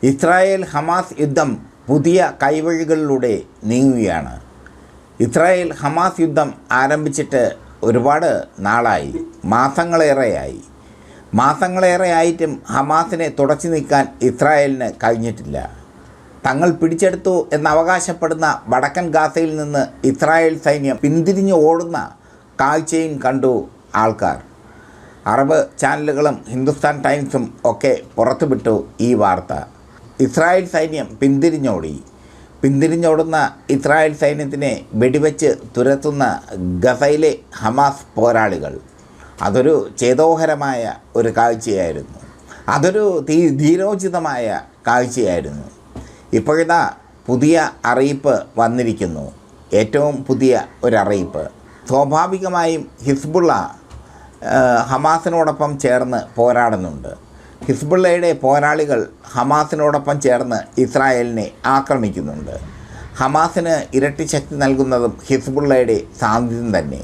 Israel Hamas യുദ്ധം പുതിയ കൈവഴികളിലൂടെ നീങ്ങുകയാണ്. ഇസ്രായേൽ ഹമാസ് യുദ്ധം ആരംഭിച്ചിട്ട് ഒരുപാട് നാളായി, മാസങ്ങളേറെയായിട്ടും ഹമാസിനെ തുടച്ചു നീക്കാൻ ഇസ്രായേലിന് കഴിഞ്ഞിട്ടില്ല. തങ്ങൾ പിടിച്ചെടുത്തു എന്നവകാശപ്പെടുന്ന വടക്കൻ ഗാസയിൽ നിന്ന് ഇസ്രായേൽ സൈന്യം പിന്തിരിഞ്ഞു ഓടുന്ന കാഴ്ചയും കണ്ടു ആൾക്കാർ. അറബ് ചാനലുകളും ഹിന്ദുസ്ഥാൻ ടൈംസും ഒക്കെ പുറത്തുവിട്ടു ഈ വാർത്ത. ഇസ്രായേൽ സൈന്യം പിന്തിരിഞ്ഞോടുന്ന ഇസ്രായേൽ സൈന്യത്തിനെ വെടിവെച്ച് തുരത്തുന്ന ഗസയിലെ ഹമാസ് പോരാളികൾ. അതൊരു ചേതോഹരമായ ഒരു കാഴ്ചയായിരുന്നു. അതൊരു ധീരോചിതമായ കാഴ്ചയായിരുന്നു. ഇപ്പോഴിതാ പുതിയ അറിയിപ്പ് വന്നിരിക്കുന്നു. ഏറ്റവും പുതിയ ഒരറിയിപ്പ്. സ്വാഭാവികമായും ഹിസ്ബുള്ള ഹമാസിനോടൊപ്പം ചേർന്ന് പോരാടുന്നുണ്ട്. ഹിസ്ബുള്ളയുടെ പോരാളികൾ ഹമാസിനോടൊപ്പം ചേർന്ന് ഇസ്രായേലിനെ ആക്രമിക്കുന്നുണ്ട്. ഹമാസിന് ഇരട്ടി ശക്തി നൽകുന്നതും ഹിസ്ബുള്ളയുടെ സാന്നിധ്യം തന്നെ.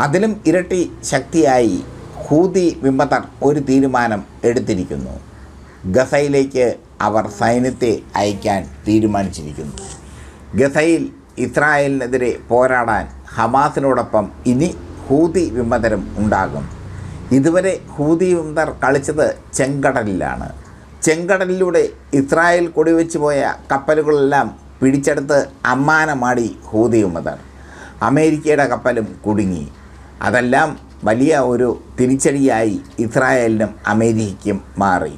അതിലും ഇരട്ടി ശക്തിയായി ഹൂതി വിമതർ ഒരു തീരുമാനം എടുത്തിരിക്കുന്നു. ഗസയിലേക്ക് അവർ സൈന്യത്തെ അയക്കാൻ തീരുമാനിച്ചിരിക്കുന്നു. ഗസയിൽ ഇസ്രായേലിനെതിരെ പോരാടാൻ ഹമാസിനോടൊപ്പം ഇനി ഹൂതി വിമതരും ഉണ്ടാകും. ഇതുവരെ ഹൂതി വിമതർ കളിച്ചത് ചെങ്കടലിലാണ്. ചെങ്കടലിലൂടെ ഇസ്രായേൽ കൊടിവെച്ച് പോയ കപ്പലുകളെല്ലാം പിടിച്ചെടുത്ത് അമ്മാനമാടി ഹൂതി വിമതർ. അമേരിക്കയുടെ കപ്പലും കുടുങ്ങി. അതെല്ലാം വലിയ ഒരു തിരിച്ചടിയായി ഇസ്രായേലിനും അമേരിക്കയ്ക്കും മാറി.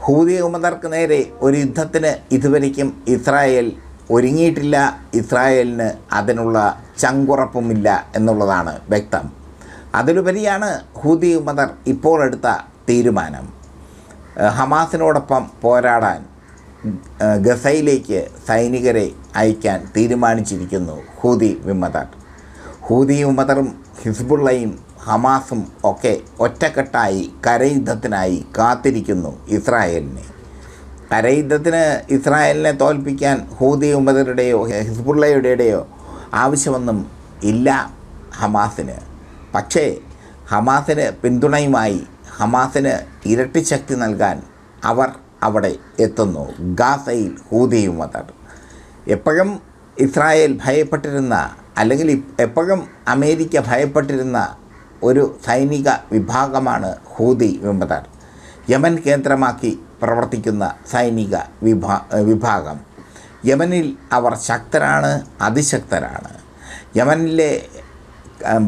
ഹൂതി വിമതർക്ക് നേരെ ഒരു യുദ്ധത്തിന് ഇതുവരയ്ക്കും ഇസ്രായേൽ ഒരുങ്ങിയിട്ടില്ല. ഇസ്രായേലിന് അതിനുള്ള ചങ്കുറപ്പുമില്ല എന്നുള്ളതാണ് വ്യക്തം. അതിലുപരിയാണ് ഹൂതി വിമതർ ഇപ്പോൾ എടുത്ത തീരുമാനം. ഹമാസിനോടൊപ്പം പോരാടാൻ ഗസയിലേക്ക് സൈനികരെ അയക്കാൻ തീരുമാനിച്ചിരിക്കുന്നു ഹൂതി വിമതർ. ഹൂതി വിമതറും ഹിസ്ബുള്ളയും ഹമാസും ഒക്കെ ഒറ്റക്കെട്ടായി കരയുദ്ധത്തിനായി കാത്തിരിക്കുന്നു ഇസ്രായേലിനെ. കരയുദ്ധത്തിന് ഇസ്രായേലിനെ തോൽപ്പിക്കാൻ ഹൂതി വിമതരുടെയോ ഹിസ്ബുള്ളയുടെയോ ആവശ്യമൊന്നും ഇല്ല ഹമാസിന്. പക്ഷേ ഹമാസിന് പിന്തുണയുമായി, ഹമാസിന് ഇരട്ടി ശക്തി നൽകാൻ അവർ അവിടെ എത്തുന്നു. ഗാസയിൽ ഹൂതി വിമതർ. എപ്പോഴും ഇസ്രായേൽ ഭയപ്പെട്ടിരുന്ന, അല്ലെങ്കിൽ എപ്പോഴും അമേരിക്ക ഭയപ്പെട്ടിരുന്ന ഒരു സൈനിക വിഭാഗമാണ് ഹൂതി വിമതർ. യമൻ കേന്ദ്രമാക്കി പ്രവർത്തിക്കുന്ന സൈനിക വിഭാഗം. യമനിൽ അവർ ശക്തരാണ്, അതിശക്തരാണ്. യമനിലെ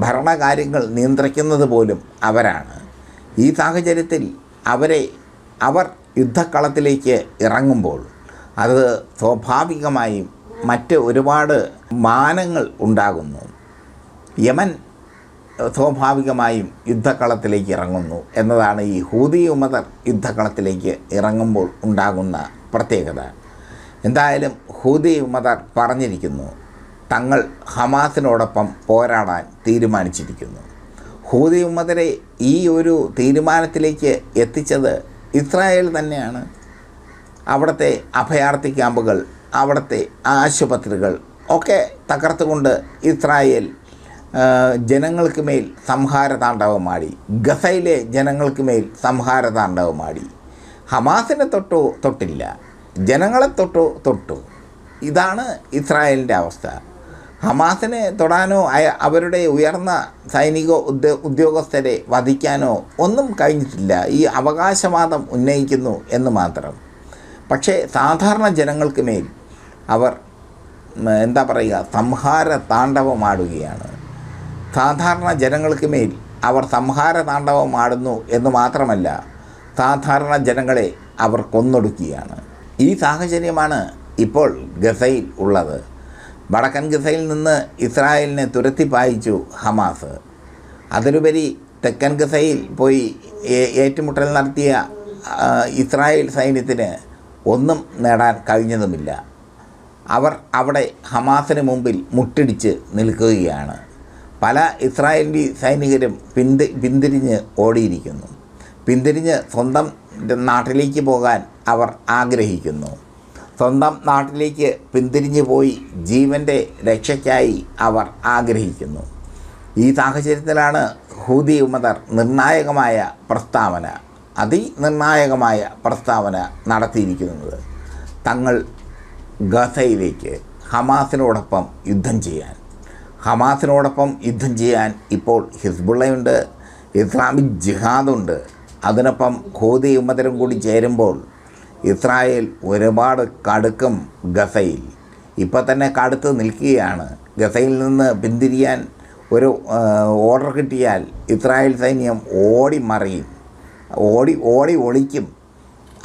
ഭരണകാര്യങ്ങൾ നിയന്ത്രിക്കുന്നത് പോലും അവരാണ്. ഈ സാഹചര്യത്തിൽ അവർ യുദ്ധക്കളത്തിലേക്ക് ഇറങ്ങുമ്പോൾ അത് സ്വാഭാവികമായും മറ്റ് ഒരുപാട് മാനങ്ങൾ ഉണ്ടാകുന്നു. യമൻ സ്വാഭാവികമായും യുദ്ധക്കളത്തിലേക്ക് ഇറങ്ങുന്നു എന്നതാണ് ഈ ഹൂതി വിമതർ യുദ്ധക്കളത്തിലേക്ക് ഇറങ്ങുമ്പോൾ ഉണ്ടാകുന്ന പ്രത്യേകത. എന്തായാലും ഹൂതി വിമതർ പറഞ്ഞിരിക്കുന്നു, തങ്ങൾ ഹമാസിനോടൊപ്പം പോരാടാൻ തീരുമാനിച്ചിരിക്കുന്നു. ഹൂതി വിമതരെ ഈ ഒരു തീരുമാനത്തിലേക്ക് എത്തിച്ചത് ഇസ്രായേൽ തന്നെയാണ്. അവിടുത്തെ അഭയാർത്ഥി ക്യാമ്പുകൾ, അവിടുത്തെ ആശുപത്രികൾ ഒക്കെ തകർത്തുകൊണ്ട് ഇസ്രായേൽ ജനങ്ങൾക്ക് മേൽ സംഹാരതാണ്ഡവമാടി. ഗസയിലെ ജനങ്ങൾക്ക് മേൽ സംഹാരതാണ്ഡവമാടി. ഹമാസിനെ തൊട്ടില്ല, ജനങ്ങളെ തൊട്ടു. ഇതാണ് ഇസ്രായേലിൻ്റെ അവസ്ഥ. ഹമാസിനെ തൊടാനോ അവരുടെ ഉയർന്ന സൈനിക ഉദ്യോഗസ്ഥരെ വധിക്കാനോ ഒന്നും കഴിഞ്ഞിട്ടില്ല. ഈ അവകാശവാദം ഉന്നയിക്കുന്നു എന്ന് മാത്രം. പക്ഷേ സാധാരണ ജനങ്ങൾക്ക് മേൽ അവർ സംഹാര താണ്ഡവമാടുകയാണ്. സാധാരണ ജനങ്ങൾക്ക് മേൽ അവർ സംഹാര താണ്ഡവമാടുന്നു എന്ന് മാത്രമല്ല, സാധാരണ ജനങ്ങളെ അവർ കൊന്നൊടുക്കുകയാണ്. ഈ സാഹചര്യമാണ് ഇപ്പോൾ ഗസയിൽ ഉള്ളത്. വടക്കൻ ഗസയിൽ നിന്ന് ഇസ്രായേലിനെ തുരത്തി പായിച്ചു ഹമാസ്. അതിലുപരി തെക്കൻ ഗസയിൽ പോയി ഏറ്റുമുട്ടൽ നടത്തിയ ഇസ്രായേൽ സൈന്യത്തിന് ഒന്നും നേടാൻ കഴിഞ്ഞതുമില്ല. അവർ അവിടെ ഹമാസിന് മുമ്പിൽ മുട്ടിടിച്ച് നിൽക്കുകയാണ്. പല ഇസ്രായേലി സൈനികരും പിന്തിരിഞ്ഞ് ഓടിയിരിക്കുന്നു. പിന്തിരിഞ്ഞ് സ്വന്തം നാട്ടിലേക്ക് പോകാൻ അവർ ആഗ്രഹിക്കുന്നു. സ്വന്തം നാട്ടിലേക്ക് പിന്തിരിഞ്ഞു പോയി ജീവൻ്റെ രക്ഷയ്ക്കായി അവർ ആഗ്രഹിക്കുന്നു. ഈ സാഹചര്യത്തിലാണ് ഹൂതി വിമതർ നിർണായകമായ പ്രസ്താവന അതിനിർണായകമായ പ്രസ്താവന നടത്തിയിരിക്കുന്നത് തങ്ങൾ ഗസയിലേക്ക് ഹമാസിനോടൊപ്പം യുദ്ധം ചെയ്യാൻ ഇപ്പോൾ ഹിസ്ബുള്ളയുണ്ട്, ഇസ്ലാമിക് ജിഹാദുണ്ട്, അതിനൊപ്പം ഹൂതി വിമതരും കൂടി ചേരുമ്പോൾ ഇസ്രായേൽ ഒരുപാട് കടുക്കും. ഗസയിൽ ഇപ്പോൾ തന്നെ കടുത്ത് നിൽക്കുകയാണ്. ഗസയിൽ നിന്ന് പിന്തിരിയാൻ ഒരു ഓർഡർ കിട്ടിയാൽ ഇസ്രായേൽ സൈന്യം ഒളിക്കും.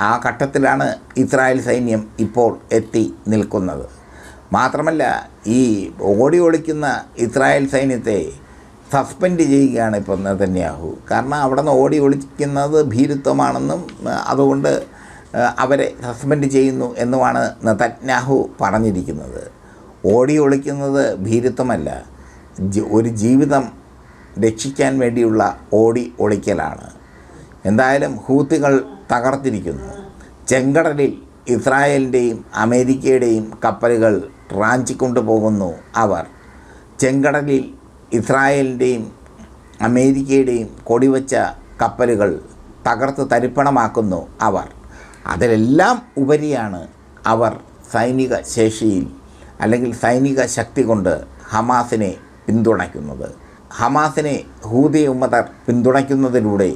ആ ഘട്ടത്തിലാണ് ഇസ്രായേൽ സൈന്യം ഇപ്പോൾ എത്തി നിൽക്കുന്നത്. മാത്രമല്ല, ഈ ഒളിക്കുന്ന ഇസ്രായേൽ സൈന്യത്തെ സസ്പെൻഡ് ചെയ്യുകയാണ് ഇപ്പോൾ നെതന്യാഹു. കാരണം അവിടെ നിന്ന് ഒളിക്കുന്നത് ഭീരുത്വമാണെന്നും അതുകൊണ്ട് അവരെ സസ്പെൻഡ് ചെയ്യുന്നു എന്നുമാണ് നെതന്യാഹു പറഞ്ഞിരിക്കുന്നത്. ഒളിക്കുന്നത് ഭീരുത്വമല്ല, ഒരു ജീവിതം രക്ഷിക്കാൻ വേണ്ടിയുള്ള ഒളിക്കലാണ്. എന്തായാലും ഹൂത്തികൾ തകർത്തിരിക്കുന്നു. ചെങ്കടലിൽ ഇസ്രായേലിൻ്റെയും അമേരിക്കയുടെയും കപ്പലുകൾ റാഞ്ചിക്കൊണ്ടു പോകുന്നു അവർ. ചെങ്കടലിൽ ഇസ്രായേലിൻ്റെയും അമേരിക്കയുടെയും കൊടിവച്ച കപ്പലുകൾ തകർത്ത് തരിപ്പണമാക്കുന്നു അവർ. അതിലെല്ലാം ഉപരിയാണ് അവർ സൈനിക ശേഷിയിൽ അല്ലെങ്കിൽ സൈനിക ശക്തി കൊണ്ട് ഹമാസിനെ പിന്തുണയ്ക്കുന്നത്. ഹമാസിനെ ഹൂതി ഉമ്മതർ പിന്തുണയ്ക്കുന്നതിലൂടെ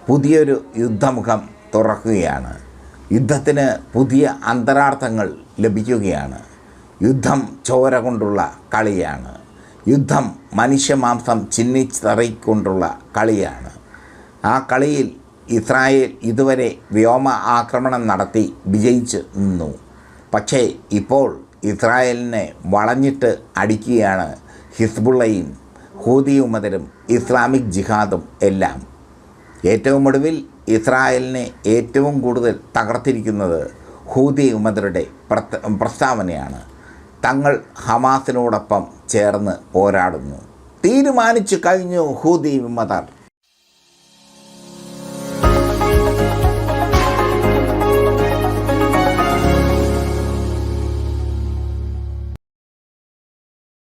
പുതിയൊരു യുദ്ധമുഖം തുറക്കുകയാണ്. യുദ്ധത്തിന് പുതിയ അന്തരാർത്ഥങ്ങൾ ലഭിക്കുകയാണ്. യുദ്ധം ചോര കൊണ്ടുള്ള കളിയാണ്. യുദ്ധം മനുഷ്യമാംസം ചിന്നിത്തറിക്കൊണ്ടുള്ള കളിയാണ്. ആ കളിയിൽ ഇസ്രായേൽ ഇതുവരെ വ്യോമ ആക്രമണം നടത്തി വിജയിച്ച് നിന്നു. പക്ഷേ ഇപ്പോൾ ഇസ്രായേലിനെ വളഞ്ഞിട്ട് അടിക്കുകയാണ് ഹിസ്ബുള്ളയും ഹൂതി ഉമ്മതരും ഇസ്ലാമിക് ജിഹാദും എല്ലാം. ഏറ്റവും ഒടുവിൽ ഇസ്രായേലിനെ ഏറ്റവും കൂടുതൽ തകർത്തിരിക്കുന്നത് ഹൂതി ഉമ്മതരുടെ പ്രസ്താവനയാണ്. തങ്ങൾ ഹമാസിനോടൊപ്പം ചേർന്ന് പോരാടുന്നു. തീരുമാനിച്ചു കഴിഞ്ഞു ഹൂതി ഉമ്മതർ.